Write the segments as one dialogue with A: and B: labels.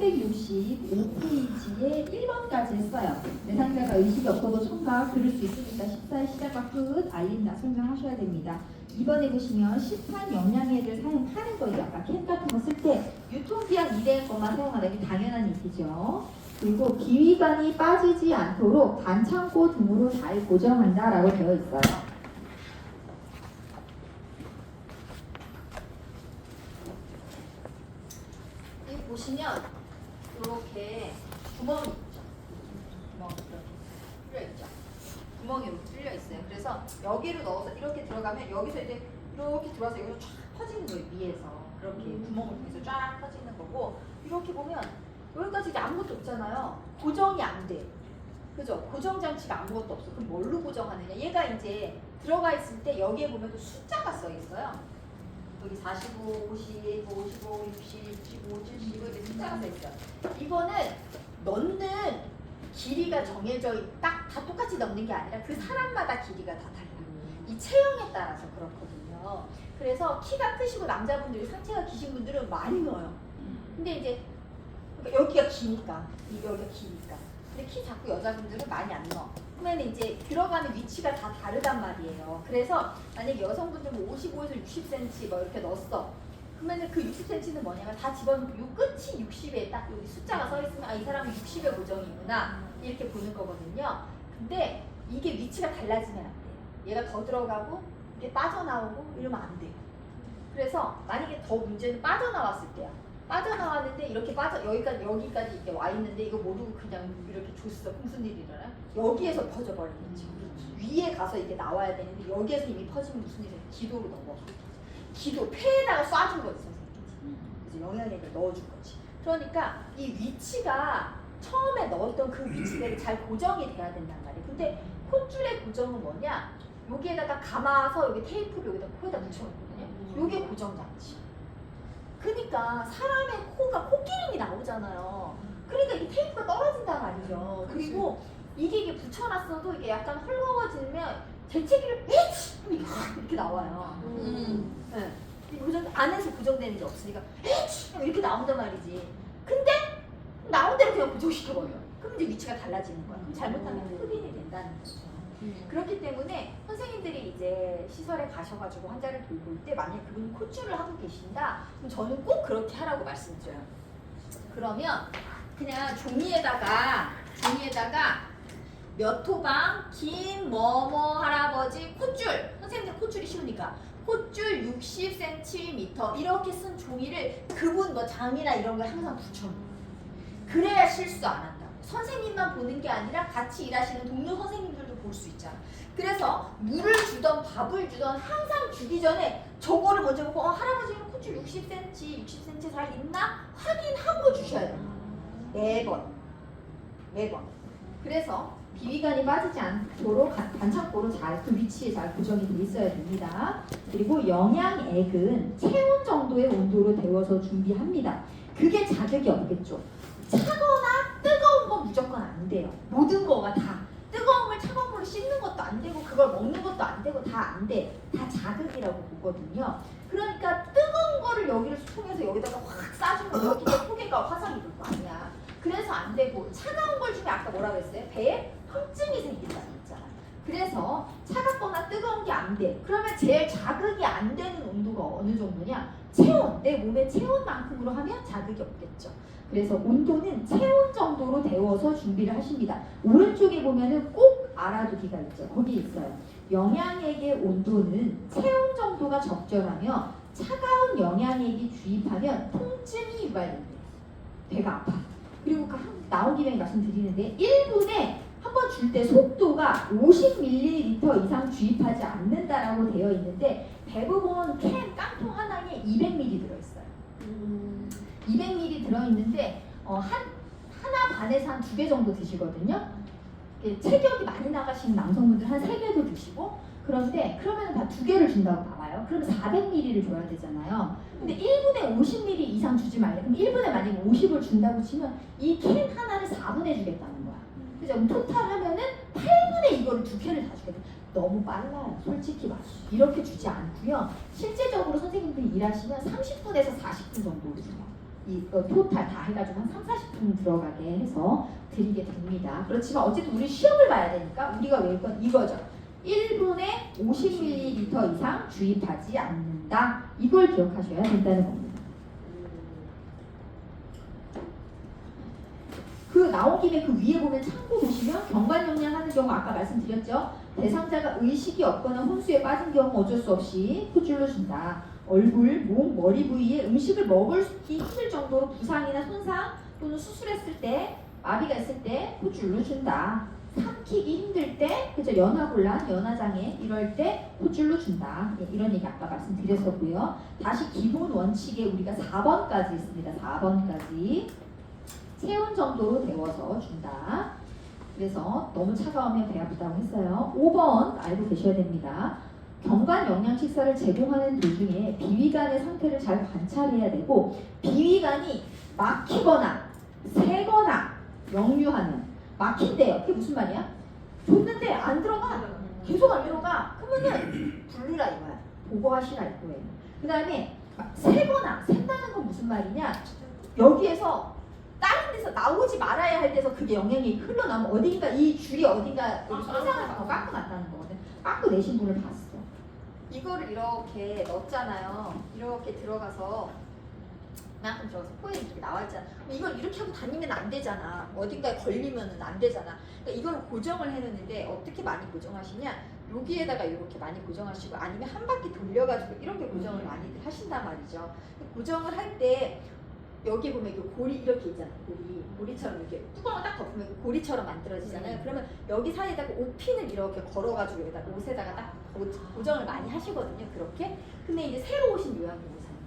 A: 365페이지에 1번까지 했어요. 대상자가 의식이 없어도 첨가 들을 수 있으니까 14의 시작과 끝 알린다 설명하셔야 됩니다. 2번에 보시면 시판 영양액을 사용하는 거예요. 아까 캔 같은 거 쓸 때 유통기한 이래인 것만 사용하는 게 당연한 얘기죠. 그리고 비위관이 빠지지 않도록 반창고 등으로 잘 고정한다라고 되어 있어요. 여기 보시면 이렇게 구멍이 있죠. 구멍이 이렇게 뚫려 있죠. 구멍이 이렇게 뚫려 있어요. 그래서 여기로 넣어서 이렇게 들어가면 여기서 이제 이렇게 들어와서 여기로 쫙 퍼지는 거예요. 위에서 그렇게 구멍을 통해서 쫙 퍼지는 거고, 이렇게 보면 여기까지 이제 아무것도 없잖아요. 고정이 안 돼. 그죠? 고정 장치가 아무것도 없어. 그럼 뭘로 고정하느냐? 얘가 이제 들어가 있을 때 여기에 보면 또 숫자가 써 있어요. 여기 45, 50, 55, 60, 65, 70 이거 이제 숫자가 써 있어요. 이거는 넣는 길이가 정해져 딱 다 똑같이 넣는 게 아니라 그 사람마다 길이가 다 달라. 이 체형에 따라서 그렇거든요. 그래서 키가 크시고 남자분들이 상체가 기신 분들은 많이 넣어요. 근데 이제 여기가 기니까, 여기가 기니까. 근데 키 작고 여자분들은 많이 안 넣어. 그러면 이제 들어가는 위치가 다 다르단 말이에요. 그래서 만약에 여성분들은 55에서 60cm 뭐 이렇게 넣었어. 그러면 그 60cm는 뭐냐면 다 집어넣고 요 끝이 60에 딱 여기 숫자가 써 있으면 아, 이 사람은 60의 고정이구나 이렇게 보는 거거든요. 근데 이게 위치가 달라지면 안 돼요. 얘가 더 들어가고 이게 빠져나오고 이러면 안 돼요. 그래서 만약에 더 문제는 빠져나왔을 때야. 빠져나왔는데 이렇게 여기까지 이렇게 와 있는데 이거 모르고 그냥 이렇게 줬어. 무슨 일이 일어나? 여기에서 퍼져버리겠지. 위에 가서 이게 나와야 되는데 여기에서 이미 퍼지면 무슨 일이 일어나? 기도로 넘어. 기도 폐에다가 쏴준 거지 선생님이. 그래서 영양액을 넣어준 거지. 그러니까 이 위치가 처음에 넣었던 그 위치대로 잘 고정이 돼야 된단 말이에요. 근데 콧줄의 고정은 뭐냐? 여기에다가 감아서 여기 테이프를 여기다 코에다 붙여놓거든요. 요게 고정 장치. 그러니까 사람의 코가 코끼림이 나오잖아요. 그러니까 이 테이프가 떨어진단 말이죠. 그리고 이게 붙여놨어도 이게 약간 헐거워지면 재채기를 이렇게 나와요. 네. 고정 안에서 고정되는 게 없으니까 이렇게 나온단 말이지. 근데 나온 대로 그냥 고정시켜버려. 그럼 이제 위치가 달라지는 거야. 그럼 잘못하면 흡인이 된다는 거죠. 그렇기 때문에 선생님들이 이제 시설에 가셔가지고 환자를 돌볼 때 만약에 그분이 콧줄을 하고 계신다, 그럼 저는 꼭 그렇게 하라고 말씀드려요. 그러면 그냥 종이에다가 몇 호방 긴 뭐뭐 할아버지 콧줄, 선생님들 콧줄이 쉬우니까 콧줄 60cm 이렇게 쓴 종이를 그분 뭐 장이나 이런 걸 항상 붙여놓어요. 그래야 실수 안 한다. 선생님만 보는 게 아니라 같이 일하시는 동료 선생님들도 볼 수 있잖아. 그래서 물을 주던 밥을 주던 항상 주기 전에 저거를 먼저 보고 할아버지는 콧줄 60cm 잘 있나? 확인하고 주셔야 돼요. 매번. 그래서 비위관이 빠지지 않도록 반창고로 잘 그 위치에 잘 고정이 돼 있어야 됩니다. 그리고 영양액은 체온 정도의 온도로 데워서 준비합니다. 그게 자극이 없겠죠. 차거나 뜨거운 건 무조건 안 돼요. 모든 거가 다. 뜨거운 걸 차가운 걸로 씻는 것도 안 되고 그걸 먹는 것도 안 되고 다 안 돼. 다 자극이라고 보거든요. 그러니까 뜨거운 거를 여기를 통해서 여기다가 확 쏴주면 여기에 포개가 화상이 될 거 아니야. 그래서 안 되고 차가운 걸 주면 아까 뭐라고 했어요? 배에 통증이 생긴다고 했잖아. 그래서 차갑거나 뜨거운 게 안 돼. 그러면 제일 자극이 안 되는 온도가 어느 정도냐? 체온, 내 몸의 체온만큼으로 하면 자극이 없겠죠. 그래서 온도는 체온 정도로 데워서 준비를 하십니다. 오른쪽에 보면은 꼭 알아두기가 있죠. 거기 있어요. 영양액의 온도는 체온 정도가 적절하며 차가운 영양액이 주입하면 통증이 유발됩니다. 배가 아파. 그리고 나온 김에 말씀드리는데 1분에 한 번 줄 때 속도가 50ml 이상 주입하지 않는다라고 되어 있는데 대부분 캔 깡통 하나에 200ml 들어있어요. 200ml 들어있는데 하나 반에서 한 2개 정도 드시거든요. 체격이 많이 나가시는 남성분들 한 3개도 드시고 그런데 그러면 다 2개를 준다고 봐봐요. 그러면 400ml를 줘야 되잖아요. 근데 1분에 50ml 이상 주지 말래. 그럼 1분에 만약에 50을 준다고 치면 이 캔 하나를 4분에 주겠다는 거야. 그죠? 그럼 토탈 하면은 8분에 이거를 2캔을 다 주겠다. 너무 빨라요. 솔직히 말해. 이렇게 주지 않고요. 실제적으로 선생님들이 일하시면 30분에서 40분 정도로 줘요.
B: 토탈 다 해가지고 한 3, 40분 들어가게 해서 드리게 됩니다. 그렇지만 어쨌든 우리 시험을 봐야 되니까 우리가 외울 건 이거죠. 1분에 50ml 이상 주입하지 않는다. 이걸 기억하셔야 된다는 겁니다. 그 나온 김에 그 위에 보면 참고 보시면 경관영양 하는 경우 아까 말씀드렸죠. 대상자가 의식이 없거나 혼수에 빠진 경우 어쩔 수 없이 포줄로 준다. 얼굴, 몸, 머리 부위에 음식을 먹기 힘들 정도로 부상이나 손상 또는 수술했을 때 마비가 있을 때 포줄로 준다. 삼키기 힘들 때, 그죠? 연화곤란, 연화장애 이럴 때 포줄로 준다. 예, 이런 얘기 아까 말씀드렸었고요. 다시 기본 원칙에 우리가 4번까지 있습니다. 4번까지 체온 정도로 데워서 준다. 그래서 너무 차가우면 배 아프다고 했어요. 5번 알고 계셔야 됩니다. 경관 영양 식사를 제공하는 도중에 비위관의 상태를 잘 관찰해야 되고 비위관이 막히거나 새거나 역류하는 막힌대요. 그게 무슨 말이야? 줬는데 안 들어가. 계속 안 들어가. 그러면은 부르라 이거야. 보고하시라 이거예요. 그 다음에 새거나 샌다는 건 무슨 말이냐? 여기에서 다른 데서 나오지 말아야 할 데서 그게 영양이 흘러나오면 어딘가 이 줄이 어딘가 손상을 받고 깎고 났다는 거거든. 깎고 내신 분을 봤어. 이거를 이렇게 넣었잖아요. 이렇게 들어가서 만큼 들어가서 코에 이렇게 나와 있잖아. 그럼 이걸 이렇게 하고 다니면 안 되잖아. 어딘가에 걸리면은 안 되잖아. 그러니까 이걸 고정을 해놓는데 어떻게 많이 고정하시냐? 여기에다가 이렇게 많이 고정하시고 아니면 한 바퀴 돌려가지고 이렇게 고정을 많이들 하신단 말이죠. 고정을 할 때 여기 보면 이 고리 이렇게 있잖아. 고리처럼 이렇게 뚜껑을 딱 덮으면 고리처럼 만들어지잖아요. 그러면 여기 사이에다가 옷핀을 이렇게 걸어가지고 여기다가 옷에다가 딱 고정을 많이 하시거든요. 그렇게. 근데 이제 새로 오신 요양보호사님,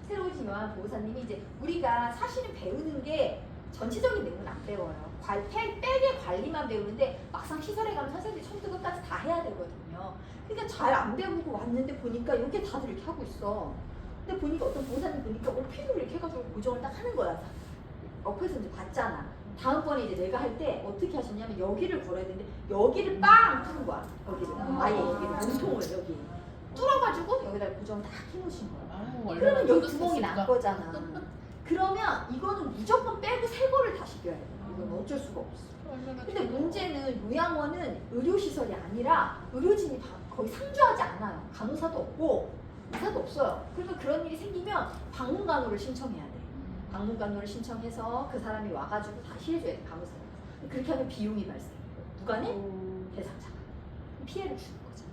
B: 새로 오신 요양보호사님이 이제 우리가 사실은 배우는 게 전체적인 내용은 안 배워요. 백의 관리만 배우는데 막상 시설에 가면 선생님들이 처음부터 끝까지 다 해야 되거든요. 그러니까 잘 안 배우고 왔는데 보니까 이게 다들 이렇게 하고 있어. 근데 보니까 어떤 보호사님 보니까 옷핀으로 이렇게 해가지고 고정을 딱 하는 거야. 옆에서 이제 봤잖아. 다음번에 이제 내가 할 때 어떻게 하셨냐면 여기를 걸어야 되는데 여기를 빵 뚫은 거야. 여기를 아예 여기를 몸통을 여기 뚫어가지고 여기다 고정을 딱 해놓으신 거야. 그러면 여기 구멍이 난 거잖아. 그러면 이거는 무조건 빼고 새 거를 다시 껴야 돼. 이건 어쩔 수가 없어. 근데 문제는 요양원은 의료시설이 아니라 의료진이 거의 상주하지 않아요. 간호사도 없고 의사도 없어요. 그래서 그런 일이 생기면 방문간호를 신청해야 돼. 방문간호를 신청해서 그 사람이 와가지고 다시 해줘야 돼. 간호사가. 그렇게 하면 비용이 발생해. 누가 내? 대상자가. 피해를 주는 거잖아.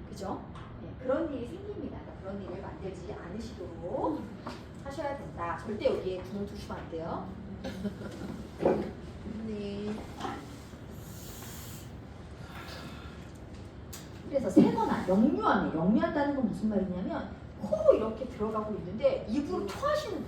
B: 그죠? 네, 그런 일이 생깁니다. 그러니까 그런 일을 만들지 않으시도록 하셔야 된다. 절대 여기에 구멍 두시면 안 돼요. 네. 그래서 새거나 역류한다는 건 무슨 말이냐면 코로 이렇게 들어가고 있는데 입으로 토하시는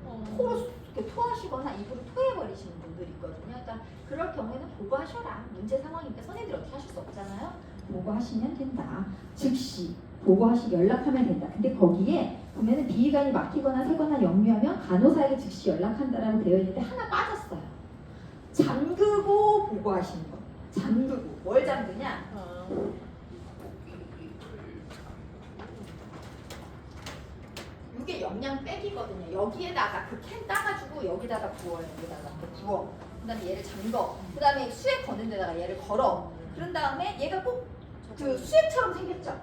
B: 분들, 코로 이렇게 토하시거나 입으로 토해버리시는 분들이 있거든요. 그러니까 그럴 경우에는 보고하셔라. 문제 상황이니까 선생님들 어떻게 하실 수 없잖아요. 보고하시면 된다. 즉시 보고하시고 연락하면 된다. 근데 거기에 보면은 비위관이 막히거나 새거나 역류하면 간호사에게 즉시 연락한다라고 되어 있는데 하나 빠졌어요. 잠그고 보고하시는 거. 잠그고 뭘 잠그냐? 이게 영양 빼기거든요. 여기에다가 그 캔 따가지고 여기다가 부어요. 여기다가 부어. 그다음에 얘를 잠궈. 그다음에 수액 거는 데다가 얘를 걸어. 그런 다음에 얘가 꼭 그 수액처럼 생겼죠.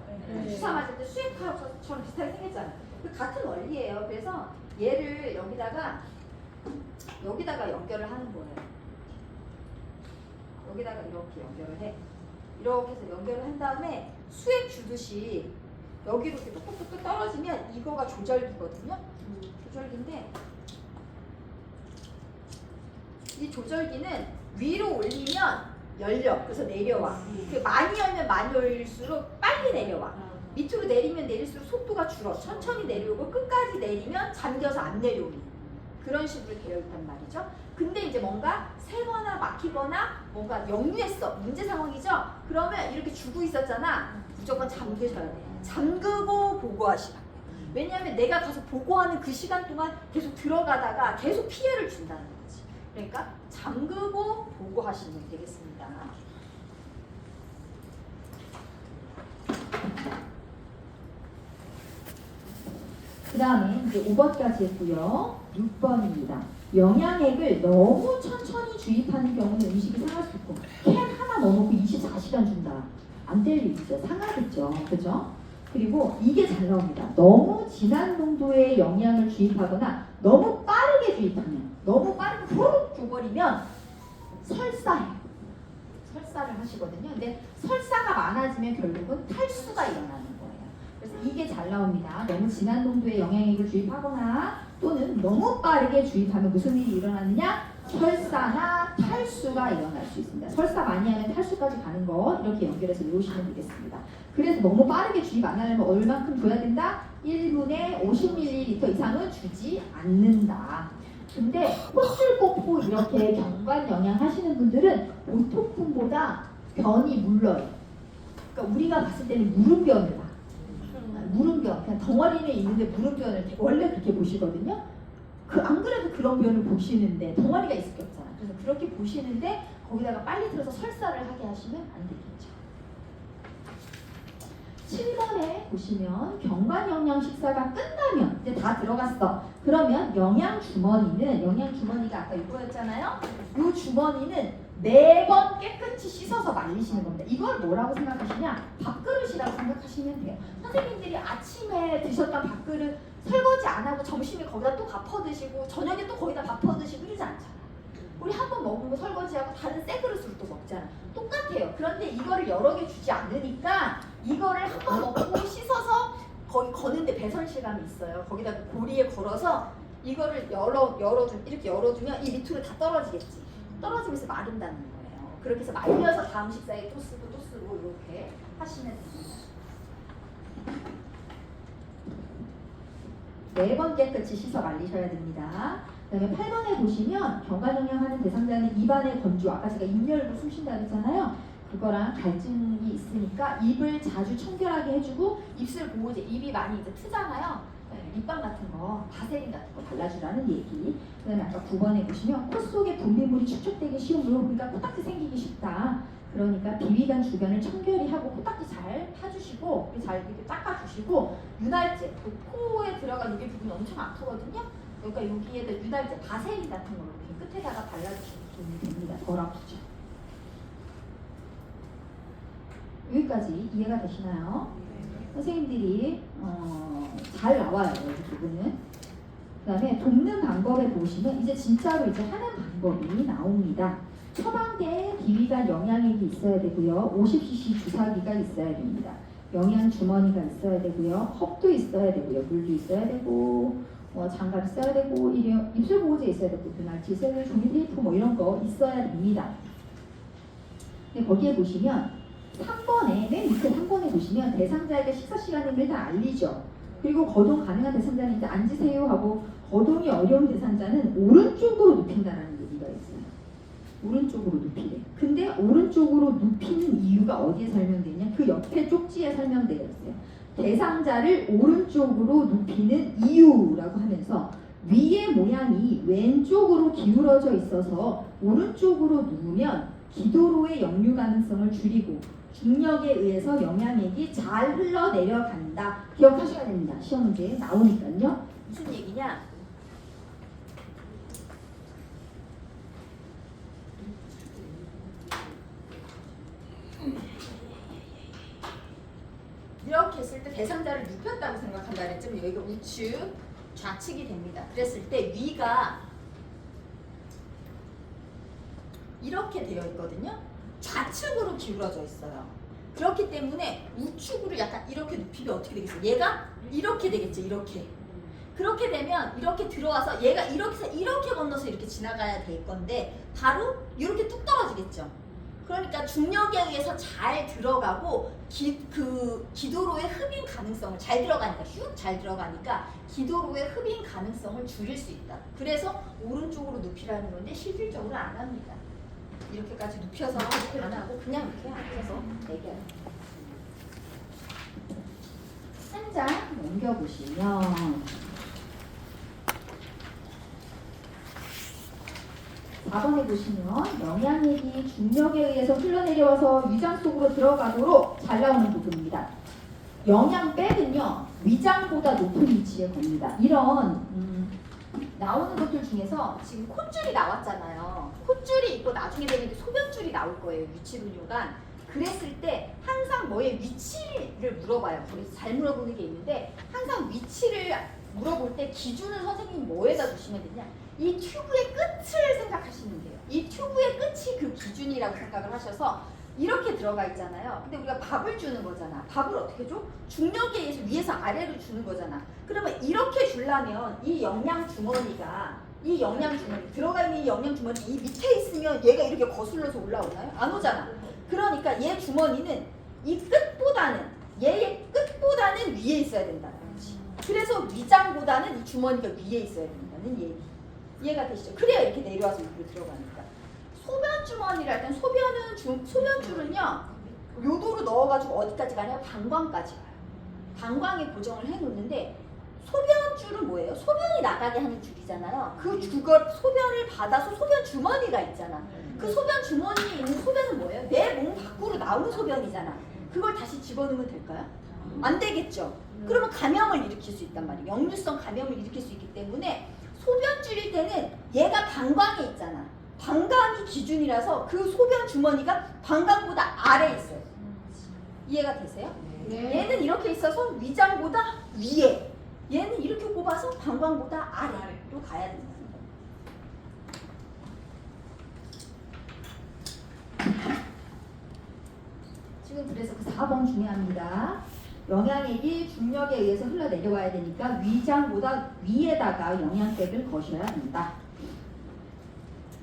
B: 주사 맞을 때 수액처럼 비슷하게 생겼잖아요. 그 같은 원리예요. 그래서 얘를 여기다가 연결을 하는 거예요. 여기다가 이렇게 연결을 해. 이렇게 해서 연결을 한 다음에 수액 주듯이 여기로 이렇게 톡톡톡 떨어지면 이거가 조절기거든요. 조절기인데 이 조절기는 위로 올리면 열려. 그래서 내려와. 많이 열면 많이 열릴수록 빨리 내려와. 밑으로 내리면 내릴수록 속도가 줄어. 천천히 내려오고 끝까지 내리면 잠겨서 안 내려오는 그런 식으로 되어 있단 말이죠. 근데 이제 뭔가 새거나 막히거나 뭔가 역류했어. 문제 상황이죠. 그러면 이렇게 주고 있었잖아. 무조건 잠그셔야 돼. 잠그고 보고하시라. 왜냐하면 내가 가서 보고하는 그 시간 동안 계속 들어가다가 계속 피해를 준다는 거지. 그러니까 잠그고 보고하시면 되겠습니다. 그 다음에 이제 5번까지 했고요. 6번입니다. 영양액을 너무 천천히 주입하는 경우는 음식이 상할 수 있고 캔 하나 넣어놓고 24시간 준다. 안 될 일 있죠. 상하겠죠. 그죠? 그리고 이게 잘 나옵니다. 너무 진한 농도의 영양을 주입하거나 너무 빠르게 주입하면 너무 빠르게 후루룩 줘버리면 설사해요. 설사를 하시거든요. 근데 설사가 많아지면 결국은 탈수가 일어나는 거예요. 그래서 이게 잘 나옵니다. 너무 진한 농도의 영양액을 주입하거나 또는 너무 빠르게 주입하면 무슨 일이 일어나느냐? 설사나 탈수가 일어날 수 있습니다. 설사 많이 하면 탈수까지 가는 거 이렇게 연결해서 외우시면 되겠습니다. 그래서 너무 빠르게 주입 안 하려면 얼만큼 줘야 된다? 1분에 50ml 이상은 주지 않는다. 근데 콧줄 꽂고 이렇게 경관 영양 하시는 분들은 보통 분보다 변이 물러요. 그러니까 우리가 봤을 때는 무름변을 봐. 무름변, 그냥 덩어리는 있는데 무름변을 원래 그렇게 보시거든요. 안 그래도 그런 변을 보시는데 덩어리가 있을 게 없잖아. 그래서 그렇게 보시는데 거기다가 빨리 들어서 설사를 하게 하시면 안 되겠죠. 7번에 보시면 경관 영양 식사가 끝나면 이제 다 들어갔어. 그러면 영양 주머니가 아까 이거였잖아요. 이 주머니는 매번 깨끗이 씻어서 말리시는 겁니다. 이걸 뭐라고 생각하시냐? 밥그릇이라고 생각하시면 돼요. 선생님들이 아침에 드셨던 밥그릇 설거지 안 하고 점심에 거기다 또 밥 퍼 드시고 저녁에 또 거기다 밥 퍼 드시고 이러지 않잖아. 우리 한 번 먹은 거 설거지하고 다른 새 그릇으로 또 먹잖아. 똑같아요. 그런데 이거를 여러 개 주지 않으니까 이거를 한 번 먹고 씻어서 거기 거는데 배선 실감이 있어요. 거기다 고리에 걸어서 이거를 이렇게 열어주면 이 밑으로 다 떨어지겠지. 떨어지면서 마른다는 거예요. 그렇게 해서 말려서 다음 식사에 또 쓰고 이렇게 하시면 됩니다. 매번 깨끗이 씻어 말리셔야 됩니다. 그 다음에 8번에 보시면 경관영양하는 대상자는 입안의 건조, 아까 제가 입 열고 숨 쉰다 그랬잖아요. 그거랑 갈증이 있으니까 입을 자주 청결하게 해주고 입술 보호제, 입이 많이 이제 트잖아요. 립밤 같은 거, 바세린 같은 거 발라주라는 얘기. 그 다음에 아까 9번에 보시면 코 속에 분비물이 축적되기 쉬운 물, 그러니까 코딱지 생기기 쉽다. 그러니까 비위관 주변을 청결히 하고 코딱지 잘 파주시고 잘 이렇게 닦아주시고 윤활제, 그 코에 들어간 여기 부분이 엄청 아프거든요. 그러니까 여기에다 윤활제, 바세린 같은 걸로 이렇게 끝에다가 발라주시면 됩니다. 덜 아프죠. 여기까지 이해가 되시나요? 선생님들이 잘 나와요. 여기 부분은. 그 다음에 돕는 방법에 보시면 이제 진짜로 이제 하는 방법이 나옵니다. 처방대에 비위관 영양액이 있어야 되고요. 50cc 주사기가 있어야 됩니다. 영양 주머니가 있어야 되고요. 컵도 있어야 되고요. 물도 있어야 되고 장갑 있어야 되고 입술 보호제 있어야 되고 윤활제 있어야 되고 종이 테이프 뭐 이런 거 있어야 됩니다. 근데 거기에 보시면 3번에 맨 밑에 3번에 보시면 대상자에게 식사 시간을 일단 알리죠. 그리고 거동 가능한 대상자는 이제 앉으세요 하고 거동이 어려운 대상자는 오른쪽으로 눕힌다라는 얘기가 있어요. 오른쪽으로 눕히래. 근데 오른쪽으로 눕히는 이유가 어디에 설명되냐? 그 옆에 쪽지에 설명되어 있어요. 대상자를 오른쪽으로 눕히는 이유라고 하면서 위의 모양이 왼쪽으로 기울어져 있어서 오른쪽으로 누우면 기도로의 역류 가능성을 줄이고 중력에 의해서 영양액이 잘 흘러내려간다. 기억하셔야 됩니다. 시험 문제에 나오니까요. 무슨 얘기냐? 이렇게 했을 때 대상자를 눕혔다고 생각한다 그랬죠. 여기가 우측, 좌측이 됩니다. 그랬을 때 위가 이렇게 되어 있거든요. 좌측으로 기울어져 있어요. 그렇기 때문에 우측으로 약간 이렇게 눕히면 어떻게 되겠어요? 얘가 이렇게 되겠죠. 이렇게. 그렇게 되면 이렇게 들어와서 얘가 이렇게 건너서 이렇게 지나가야 될 건데 바로 이렇게 뚝 떨어지겠죠. 그러니까 중력에 의해서 잘 들어가고 기도로의 흡인 가능성을 잘 들어가니까 슉 잘 들어가니까 기도로의 흡인 가능성을 줄일 수 있다. 그래서 오른쪽으로 눕히라는 건데 실질적으로 안 합니다. 이렇게까지 눕혀서 안 하고 그냥 이렇게 앉아서 내겨요. 한 장 넘겨보시면 4번에 보시면 영양액이 중력에 의해서 흘러내려와서 위장 속으로 들어가도록 잘 나오는 부분입니다. 영양백은요 위장보다 높은 위치에 겁니다. 이런 나오는 것들 중에서 지금 콧줄이 나왔잖아요. 콧줄이 있고 나중에 되면 이제 소변줄이 나올 거예요. 위치분뇨가. 그랬을 때 항상 뭐의 위치를 물어봐요. 우리 잘 물어보는 게 있는데 항상 위치를 물어볼 때 기준을 선생님이 뭐에다 두시면 되냐? 이 튜브의 끝을 생각하시면 돼요. 이 튜브의 끝이 그 기준이라고 생각을 하셔서 이렇게 들어가 있잖아요. 근데 우리가 밥을 주는 거잖아. 밥을 어떻게 줘? 중력에 의해서 위에서 아래로 주는 거잖아. 그러면 이렇게 주려면 이 영양 주머니가 들어가 있는 이 영양 주머니 이 밑에 있으면 얘가 이렇게 거슬러서 올라오나요? 안 오잖아. 그러니까 얘 주머니는 이 끝보다는 얘의 끝보다는 위에 있어야 된다는 거지. 그래서 위장보다는 이 주머니가 위에 있어야 된다는 얘기. 이해가 되시죠? 그래야 이렇게 내려와서 여기로 들어가니까. 소변 주머니를 할 땐 소변줄은요 요도로 넣어가지고 어디까지 가냐? 방광까지 가요. 방광에 고정을 해놓는데 소변줄은 뭐예요? 소변이 나가게 하는 줄이잖아요. 그걸 소변을 받아서 소변 주머니가 있잖아. 그 소변 주머니에 있는 소변은 뭐예요? 내 몸 밖으로 나오는 소변이잖아. 그걸 다시 집어넣으면 될까요? 안 되겠죠. 그러면 감염을 일으킬 수 있단 말이에요. 역류성 감염을 일으킬 수 있기 때문에 소변줄일 때는 얘가 방광에 있잖아. 방광이 기준이라서 그 소변 주머니가 방광보다 아래에 있어요. 이해가 되세요?
C: 네.
B: 얘는 이렇게 있어서 위장보다 위에, 얘는 이렇게 꼽아서 방광보다 아래로 가야 된다는 거예요. 지금 그래서 그 4번 중요합니다. 영양액이 중력에 의해서 흘러내려와야 되니까 위장보다 위에다가 영양백을 거셔야 된다.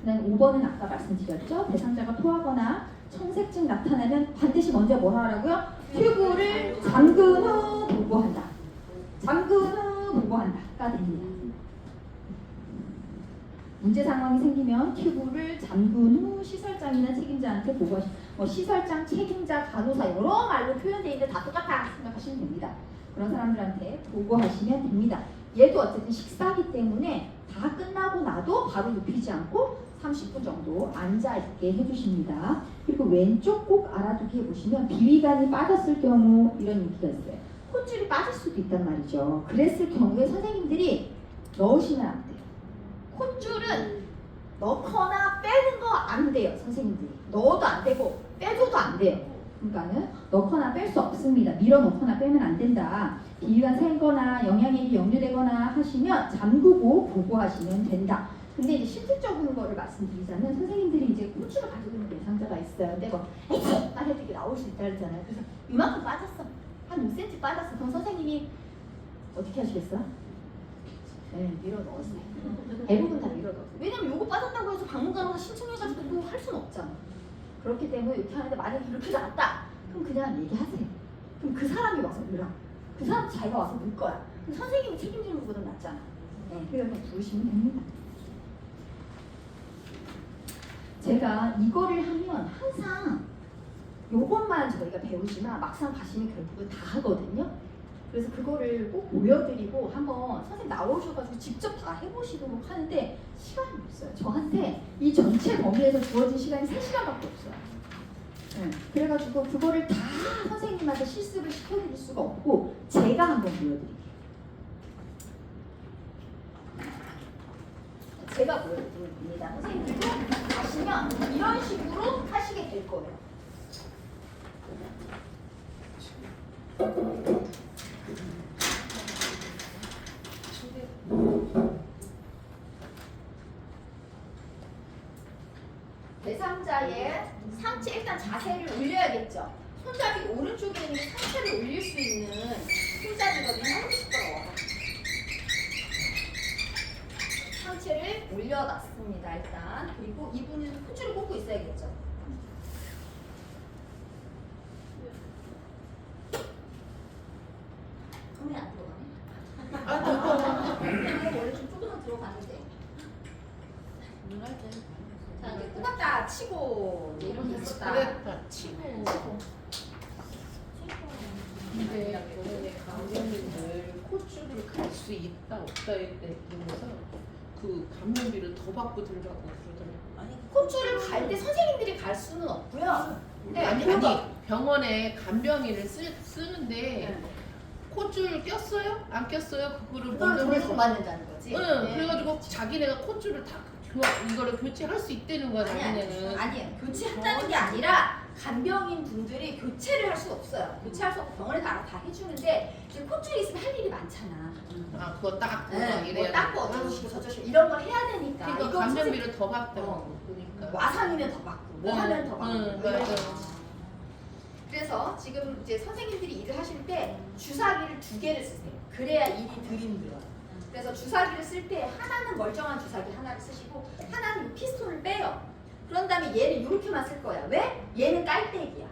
B: 그다음 5번은 아까 말씀드렸죠. 대상자가 토하거나 청색증 나타나면 반드시 먼저 뭐 하라고요? 튜브를 잠근 후 보고한다. 잠근 후 보고한다가 됩니다. 문제 상황이 생기면 튜브를 잠근 후 시설장이나 책임자한테 보고하시. 시설장, 책임자, 간호사 여러 말로 표현되어 있는데 다 똑같다 생각하시면 됩니다. 그런 사람들한테 보고하시면 됩니다. 얘도 어쨌든 식사기 때문에 다 끝나고 나도 바로 눕히지 않고 30분 정도 앉아있게 해주십니다. 그리고 왼쪽 꼭 알아두기 해보시면 비위관이 빠졌을 경우 이런 얘기가 있어요. 콧줄이 빠질 수도 있단 말이죠. 그랬을 경우에 선생님들이 넣으시면 안 돼요. 콧줄은 넣거나 빼는 거 안 돼요. 선생님들이 넣어도 안 되고 빼줘도 안 돼요. 그러니까는 넣거나 뺄 수 없습니다. 밀어 넣거나 빼면 안 된다. 비위가 생거나 영양액이 역류되거나 하시면 잠그고 보고하시면 된다. 근데 이제 실질적인 거를 말씀드리자면 선생님들이 이제 콧줄을 가지고 있는 대상자가 있어요. 근데 뭐 에이 말해도 이게 나올 수 있다 그러잖아요. 그래서 이만큼 빠졌어. 한 5cm 빠졌어. 그럼 선생님이 어떻게 하시겠어요? 네, 밀어 넣었어요. 대부분 다 밀어 넣었어요. 왜냐면 요거 빠졌다고 해서 방문가로가 신청해가지고 또 할 수는 없잖아. 그렇기 때문에 이렇게 하는데 만약에 이렇게 나왔다. 그럼 그냥 얘기하세요. 그럼 그 사람이 와서 넣으라. 그 사람 자기가 와서 넣을 거야. 그럼 선생님이 책임지는 것보다 낫잖아. 네, 그냥 부르시면 됩니다. 제가 이거를 하면 항상 요것만 저희가 배우지만 막상 가시면 결국은 다 하거든요. 그래서 그거를 꼭 보여드리고 한번 선생님 나오셔가지고 직접 다 해보시도록 하는데 시간이 없어요. 저한테 이 전체 범위에서 주어진 시간이 3시간밖에 없어요. 네. 그래가지고 그거를 다 선생님한테 실습을 시켜드릴 수가 없고 제가 한번 보여드릴게요. 제가 보여드립니다. 선생님들도 가시면 이런 식으로 하시게 될 거예요. 대상자의 상체 일단 자세를 올려야겠죠. 손잡이 오른쪽에 있는 상체를 올릴 수 있는 손잡이거든요. 시끄러워. 상체를 올려놨습니다. 일단 그리고 이분은 콧줄을 꽂고 있어야겠죠. 손이 안 들어가네. 원래 좀 조금만 들어가는데. 자, 이제 꼽았다 치고 이렇게 했었다.
C: 그랬다 치고. 근데 감독님들 콧줄을 갈 수 있다 없다에 대해서 그 감염비를 더 받고 들라고 그러더라고요.
A: 아니 콧줄을 갈 때 선생님들이 갈 수는 없고요. 네,
C: 아니 병원에 간병인을 쓰는데 콧줄 꼈어요? 안 꼈어요? 그거를
A: 그걸
C: 먼저
A: 돈을 더 받는다는 거지.
C: 응,
A: 네.
C: 그래가지고 자기네가 콧줄을 다 이거를 교체할 수 있다는 거야 자기네는.
A: 아니에요. 교체한다는 게 아니라 간병인 분들이 교체를 할 수 없어요. 교체할 수 없고 병원에 다 해주는데 이제 콧줄이 있으면 할 일이 많잖아.
C: 아 그거 딱
A: 네, 뭐
C: 이래야
A: 닦고 어쩌고 시고 저쩌고 시고 이런 걸 해야 되니까.
C: 그러니까
A: 이거
C: 감염비를 더 받더라고.
A: 어.
C: 그러니까.
A: 와상이면 더 받고 뭐 하면 더 받고
C: 맞아.
A: 그래서 지금 이제 선생님들이 일을 하실 때 주사기를 2개를 쓰세요. 그래야 일이 덜 힘들어요. 그래서 주사기를 쓸 때 하나는 멀쩡한 주사기 하나를 쓰시고 하나는 이 피스톤을 빼요. 그런 다음에 얘는 이렇게만 쓸 거야. 왜? 얘는 깔때기야.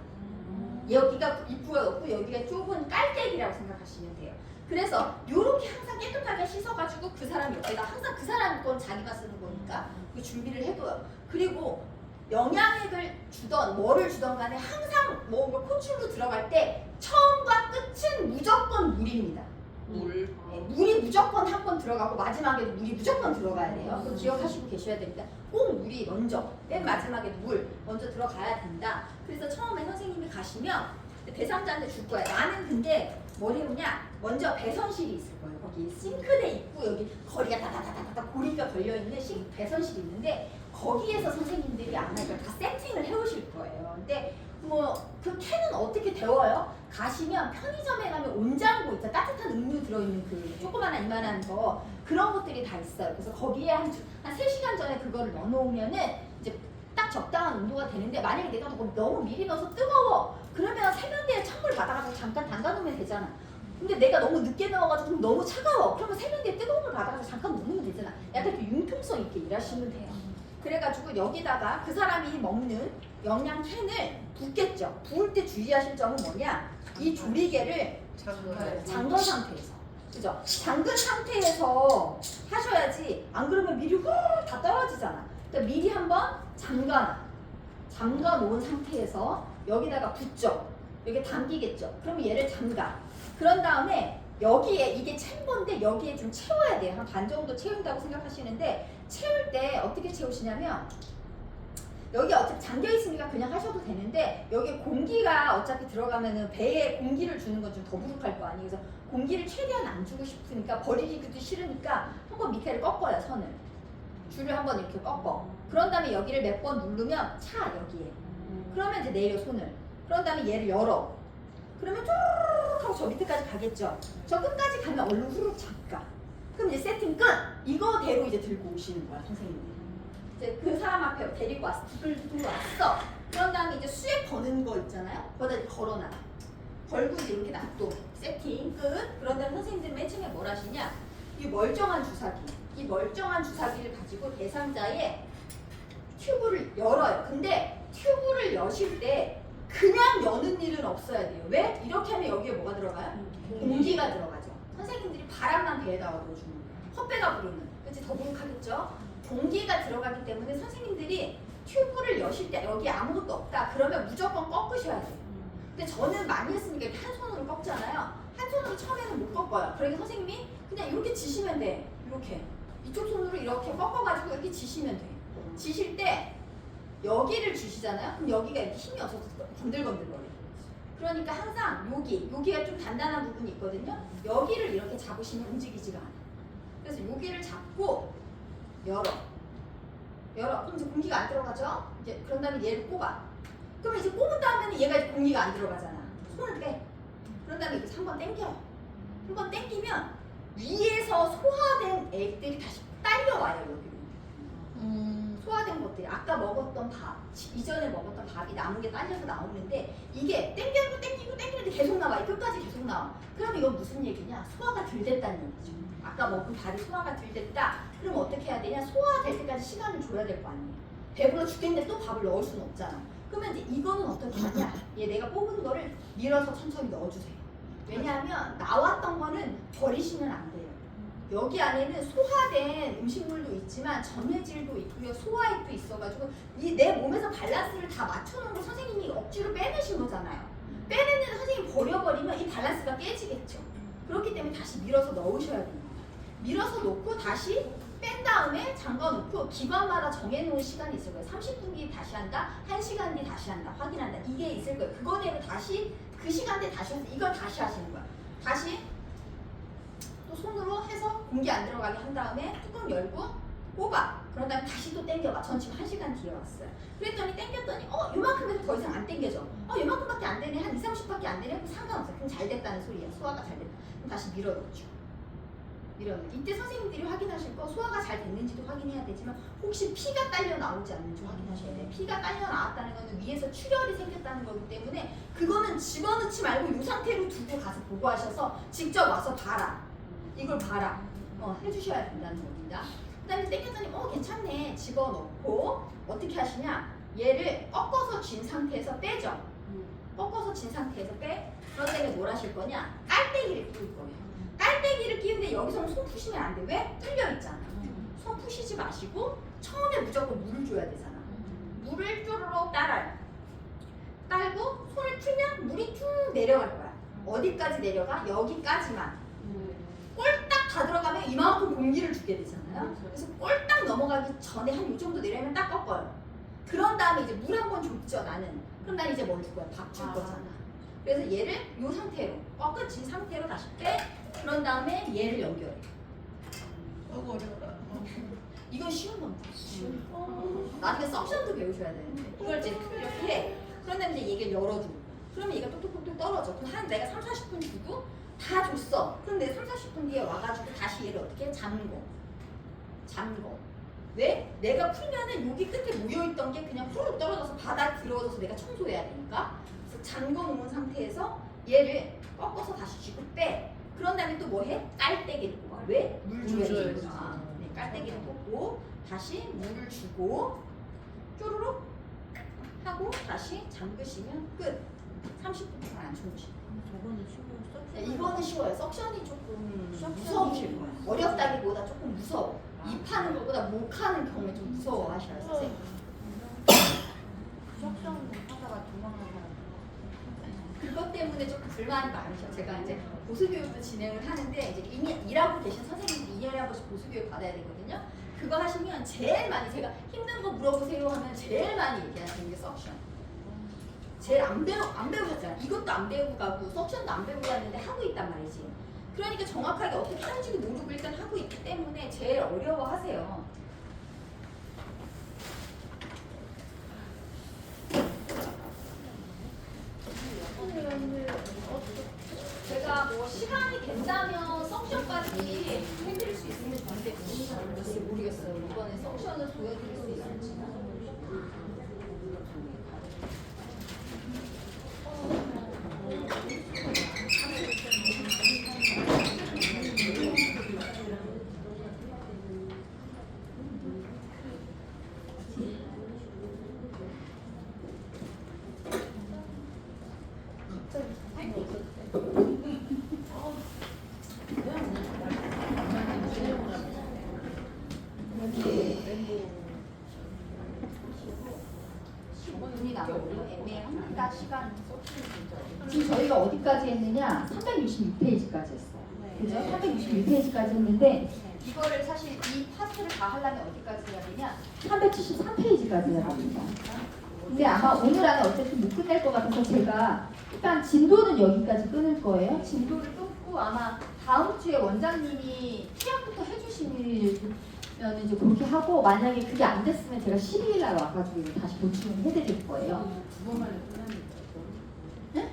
A: 여기가 입구가 없고 여기가 좁은 깔때기라고 생각하시면 돼요. 그래서 이렇게 항상 깨끗하게 씻어가지고 그 사람 옆에다 항상 그 사람 건 자기가 쓰는 거니까 그 준비를 해둬요. 그리고 영양액을 주던 뭐를 주던 간에 항상 뭐 콧줄로 들어갈 때 처음과 끝은 무조건 물입니다.
C: 물.
A: 네, 물이 무조건 한 번 들어가고 마지막에도 물이 무조건 들어가야 돼요. 그거 기억하시고 계셔야 됩니다. 꼭 물이 먼저 맨 마지막에 물 먼저 들어가야 된다. 그래서 처음에 선생님이 가시면 대상자한테 줄 거야. 나는 근데 뭘 해오냐? 먼저 배선실이 있을 거예요. 거기 싱크대 있고 여기 거리가 다다다다다 고리가 걸려있는 배선실이 있는데 거기에서 선생님들이 아마 이걸 다 세팅을 해오실 거예요. 근데 뭐 그 캔은 어떻게 데워요? 가시면 편의점에 가면 온장고 있죠. 따뜻한 음료 들어있는 그 조그마한 이만한 거 그런 것들이 다 있어요. 그래서 거기에 한 3시간 전에 그거를 넣어놓으면은 이제 딱 적당한 온도가 되는데 만약에 내가 너무 미리 넣어서 뜨거워 그러면 세면대에 찬물 받아가지고 잠깐 담가놓으면 되잖아. 근데 내가 너무 늦게 넣어가지고 너무 차가워 그러면 세면대에 뜨거운 물 받아가지고 잠깐 넣으면 되잖아. 약간 좀 융통성 있게 일하시면 돼요. 그래가지고 여기다가 그 사람이 먹는 영양 캔을 붓겠죠. 부을 때 주의하실 점은 뭐냐? 이 조리개를 잠근 상태에서, 그죠? 잠근 상태에서 하셔야지. 안 그러면 미리 후 다 떨어지잖아. 그러니까 미리 한번 잠가 놓은 상태에서 여기다가 붓죠. 여기 담기겠죠. 그러면 얘를 잠가. 그런 다음에 여기에 이게 챔버인데 여기에 좀 채워야 돼요. 한 반 정도 채운다고 생각하시는데 채울 때 어떻게 채우시냐면 여기 어차피 잠겨 있으니까 그냥 하셔도 되는데 여기 공기가 어차피 들어가면은 배에 공기를 주는 건 좀 더부룩할 거 아니에요. 그래서 공기를 최대한 안 주고 싶으니까 버리기도 싫으니까 한번 밑에를 꺾어요. 선을 줄을 한번 이렇게 꺾어. 그런 다음에 여기를 몇 번 누르면 차 여기에. 그러면 이제 내려 손을. 그런 다음에 얘를 열어. 그러면 쭉 하고 저 밑에까지 가겠죠. 저 끝까지 가면 얼른 후루룩 잠가. 그럼 이제 세팅 끝. 이거대로 이제 들고 오시는 거야 선생님이. 이제 그 사람 앞에 데리고 왔어. 들고 왔어. 그런 다음에 이제 수액 거는 거 있잖아요. 거기다 이제 걸어놔. 걸고 이제 이렇게 놔둬. 세팅 끝. 그런 다음에 선생님들은 맨 처음에 뭘 하시냐? 이 멀쩡한 주사기. 이 멀쩡한 주사기를 가지고 대상자의 튜브를 열어요. 근데 튜브를 여실 때 그냥 여는 일은 없어야 돼요. 왜? 이렇게 하면 여기에 뭐가 들어가요? 공기가 들어가죠. 선생님들이 바람만 배에다 넣어주는 거예요. 헛배가 부르는. 그치? 더부룩하겠죠? 공기가 들어가기 때문에 선생님들이 튜브를 여실 때 여기 아무것도 없다. 그러면 무조건 꺾으셔야 돼요. 근데 저는 많이 했으니까 이렇게 한 손으로 꺾잖아요. 한 손으로 처음에는 못 꺾어요. 그러니까 선생님이 그냥 이렇게 지시면 돼. 이렇게. 이쪽 손으로 이렇게 꺾어가지고 이렇게 지시면 돼. 지실 때 여기를 주시잖아요. 그럼 여기가 이렇게 힘이 없어서 건들건들거려요. 그러니까 항상 여기가 좀 단단한 부분이 있거든요. 여기를 이렇게 잡으시면 움직이지가 않아요. 그래서 여기를 잡고 열어. 그럼 이제 공기가 안 들어가죠? 이제 그런 다음에 얘를 꼽아. 그럼 이제 꼽은 다음에는 얘가 이제 공기가 안 들어가잖아. 손을 빼. 그런 다음에 이렇게 한번 당겨요. 한번 당기면 위에서 소화된 액들이 다시 딸려와요 여기로. 소화된 것들이 아까 먹었던 밥, 이전에 먹었던 밥이 남은 게 딸려서 나오는데 이게 땡기는데 계속 나와. 끝까지 계속 나와. 그럼 이건 무슨 얘기냐? 소화가 덜 됐다는 얘기죠. 아까 먹은 밥이 소화가 덜 됐다. 그럼 어떻게 해야 되냐? 소화될 때까지 시간을 줘야 될 거 아니에요. 배불러 죽겠는데 또 밥을 넣을 수는 없잖아. 그러면 이제 이거는 어떻게 하냐? 얘 내가 뽑은 거를 밀어서 천천히 넣어주세요. 왜냐하면 나왔던 거는 버리시면 안 돼요. 여기 안에는 소화된 음식물도 있지만 전해질도 있고요. 소화액도 있어가지고 이 내 몸에서 밸런스를 다 맞춰놓은 걸 선생님이 억지로 빼내신 거잖아요. 빼내는 선생님이 버려버리면 이 밸런스가 깨지겠죠. 그렇기 때문에 다시 밀어서 넣으셔야 됩니다. 밀어서 놓고 다시 뺀 다음에 잠가놓고 기관마다 정해놓은 시간이 있을 거예요. 30분 뒤에 다시 한다, 1시간 뒤에 다시 한다, 확인한다. 이게 있을 거예요. 그거대로 다시 그 시간대에 다시 해서 이걸 다시 하시는 거야. 다시 또 손으로 해서 공기 안 들어가게 한 다음에 뚜껑 열고 꼽아. 그런 다음에 다시 또 당겨봐. 전 지금 1시간 뒤에 왔어요. 그랬더니 당겼더니 요만큼에서 더 이상 안 당겨져. 요만큼밖에 안 되네. 한 2, 30밖에 안 되네. 그럼 상관없어. 그럼 잘 됐다는 소리야. 소화가 잘 됐다. 그럼 다시 밀어넣죠. 이때 선생님들이 확인하실 거 소화가 잘 됐는지도 확인해야 되지만 혹시 피가 딸려 나오지 않는지 확인하셔야 돼요. 피가 딸려 나왔다는 거는 위에서 출혈이 생겼다는 거기 때문에 그거는 집어넣지 말고 이 상태로 두고 가서 보고하셔서 직접 와서 봐라. 이걸 봐라. 해주셔야 된다는 겁니다. 그 다음에 땡겼더니 괜찮네. 집어넣고 어떻게 하시냐. 얘를 꺾어서 쥔 상태에서 빼죠. 꺾어서 쥔 상태에서 빼. 그런 다음에 뭘 하실 거냐. 깔때기를 끼울 거예요. 깔때기를 끼우는데 여기서는 손 푸시면 안 돼. 왜? 뚫려 있잖아. 손 푸시지 마시고 처음에 무조건 물을 줘야 되잖아. 물을 쪼르륵 따라요. 딸고 손을 풀면 물이 쭉 내려갈 거야. 어디까지 내려가? 여기까지만. 꼴딱 다 들어가면 이만큼 공기를 주게 되잖아요. 그래서 꼴딱 넘어가기 전에 한 이 정도 내려면 딱 꺾어요. 그런 다음에 이제 물 한 번 줬죠 나는. 그럼 난 이제 뭘 줄 거야? 밥 줄 거잖아. 그래서 얘를 이 상태로 꺾어진 상태로 다시 빼. 그런 다음에 얘를 연결해.
C: 어려워라.
A: 이건 쉬운 겁니다. 쉬운 거. 나중에 석션도 배우셔야 되는데 이걸 이제 이렇게 해. 그런 다음에 이제 얘를 열어주고. 그러면 얘가 똑똑똑똑 떨어져. 그럼 한 내가 3, 40분 주고 다 줬어. 그럼 내가 3, 40분 뒤에 와가지고 다시 얘를 어떻게 해? 잠궈. 왜? 내가 풀면은 여기 끝에 모여있던 게 그냥 후루룩 떨어져서 바닥 들어져서 내가 청소해야 되니까. 그래서 잠궈 놓은 상태에서 얘를 꺾어서 다시 쥐고 빼. 그런 다음에 또 뭐 해? 깔때기를 뽑아. 왜? 물 줘야 되니까. 네, 깔때기를 뽑고 다시 물을 주고 쪼르륵 하고 다시 잠그시면 끝. 30분 동안 안 주무시고.
D: 저거는 쉬워.
A: 네, 이거는 쉬워요. 석션이 조금 무서우실 거예요. 어렵다기보다 조금 무서워. 입하는 것보다 목하는 경우에 좀 무서워 하셔요, 선생님.
D: 석션 하다가 도망간 사람.
A: 그것 때문에 조금 불만이 많으셔. 제가 이제 보수교육도 진행을 하는데 이제 이미 일하고 계신 선생님들이 2년에 한 번씩 보수교육 받아야 되거든요. 그거 하시면 제일 많이 제가 힘든 거 물어보세요 하면 제일 많이 얘기하시는 게 석션. 제일 안 배우셨잖아요. 이것도 안 배우고 가고 석션도 안 배우고 갔는데 하고 있단 말이지. 그러니까 정확하게 어떻게 하는지도 모르고 일단 하고 있기 때문에 제일 어려워하세요. 제가 뭐 시간이 된다면 석션까지 해드릴 수 있으면 좋은데 모르겠어요. 이번에 석션을 보여드릴 수 있을지. 애매합니다. 시간.
B: 지금 저희가 어디까지 했느냐? 366페이지까지 했어요. 그죠? 366페이지까지 했는데
A: 이거를 사실 이 파트를 다 하려면 어디까지 해야 되냐?
B: 373페이지까지 해야 합니다. 근데 아마 오늘 안에 어쨌든 못 끝낼 것 같아서 제가 일단 진도는 여기까지 끊을 거예요.
A: 진도를 끊고 아마 다음 주에 원장님이
B: 시작부터 해주시면 이제 그렇게 하고 만약에 그게 안 됐으면 제가 12일 날 와가지고 이제 다시 보충을 해드릴 거예요.
D: 두 번만에 끝납니다.
B: 네?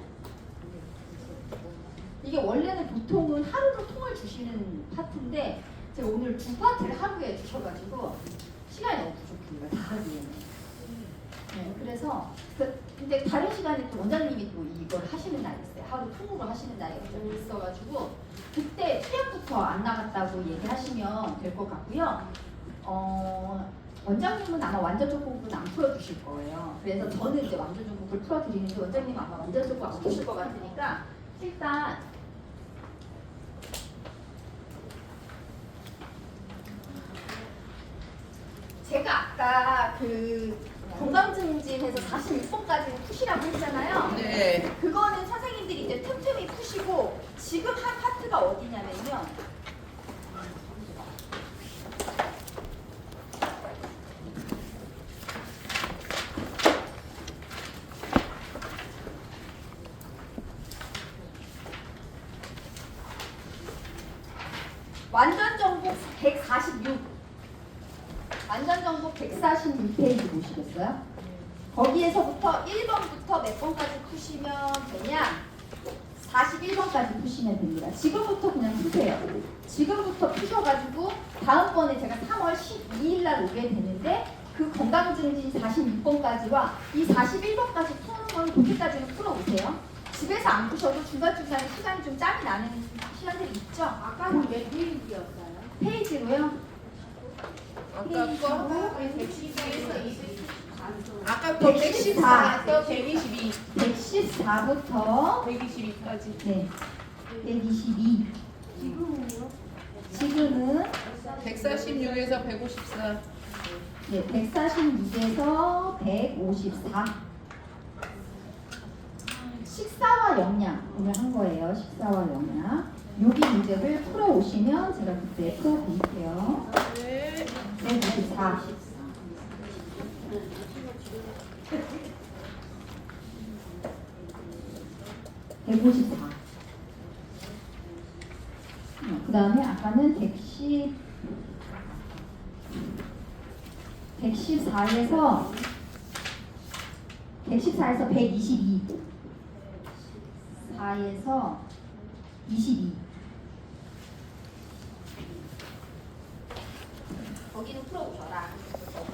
B: 이게 원래는 보통은 하루로 통을 주시는 파트인데 제가 오늘 두 파트를 하루에 주셔가지고 시간이 너무 부족해요. 다 하기에는. 네, 그래서 근데 다른 시간에 또 원장님이 또 이걸 하시는 날이 있어요. 하루 통으로 하시는 날이 있어가지고 그때 체력부터 안 나갔다고 얘기하시면 될 것 같고요. 원장님은 아마 완전적 공부는 안 풀어주실 거예요. 그래서 저는 이제 완전적 공부를 풀어드리는데 원장님은 아마 완전적 공부 안 푸실 것 같으니까 일단
A: 제가 아까 그 건강증진에서 46번까지 푸시라고 했잖아요.
C: 네.
A: 그거는 선생님들이 이제 틈틈이 푸시고 지금 한 파트가 어디냐면요.
B: 146페이지 보시겠어요? 거기에서부터 1번부터 몇 번까지 푸시면 되냐? 41번까지 푸시면 됩니다. 지금부터 그냥 푸세요. 지금부터 푸셔가지고 다음번에 제가 3월 12일 날 오게 되는데 그 건강증진 46번까지와 이 41번까지 푸는 건 그때까지는 풀어보세요. 집에서 안 푸셔도 중간중간에 시간이 좀 짬이 나는 시간들이 있죠?
D: 아까는 몇 페이지였어요?
B: 페이지로요.
C: 아까
B: 페이지로
C: 거
D: 112에서 24.
C: 아까 거 114, 또 122,
B: 114부터
C: 122까지.
B: 네, 122.
D: 지금은요?
B: 지금은
C: 146에서 154.
B: 네, 146에서 154. 식사와 영양 오늘 한 거예요. 식사와 영양. 여기 문제를 풀어오시면 제가 그때 풀어드릴게요.
C: 네.
B: 154. 154. 그 다음에 아까는 114에서 122. 4에서 22. 거기는 풀어보셔라. 그래서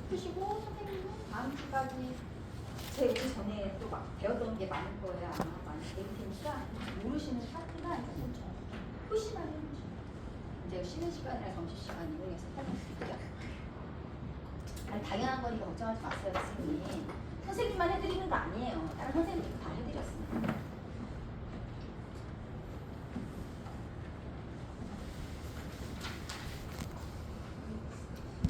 B: 푸시고 선생님은 다음 주까지 제 오기 전에 또 막 배웠던 게 많을 거예요. 아마 많이 배울 테니까 모르시는 파트만 조금 푸시만 해주시면 이제 쉬는 시간이나 점심시간 이용해서 할수 있죠. 아니, 당연한 거니까 걱정하지 마세요, 선생님. 선생님만 해드리는 거 아니에요. 다른 선생님들도 다 해드렸어요.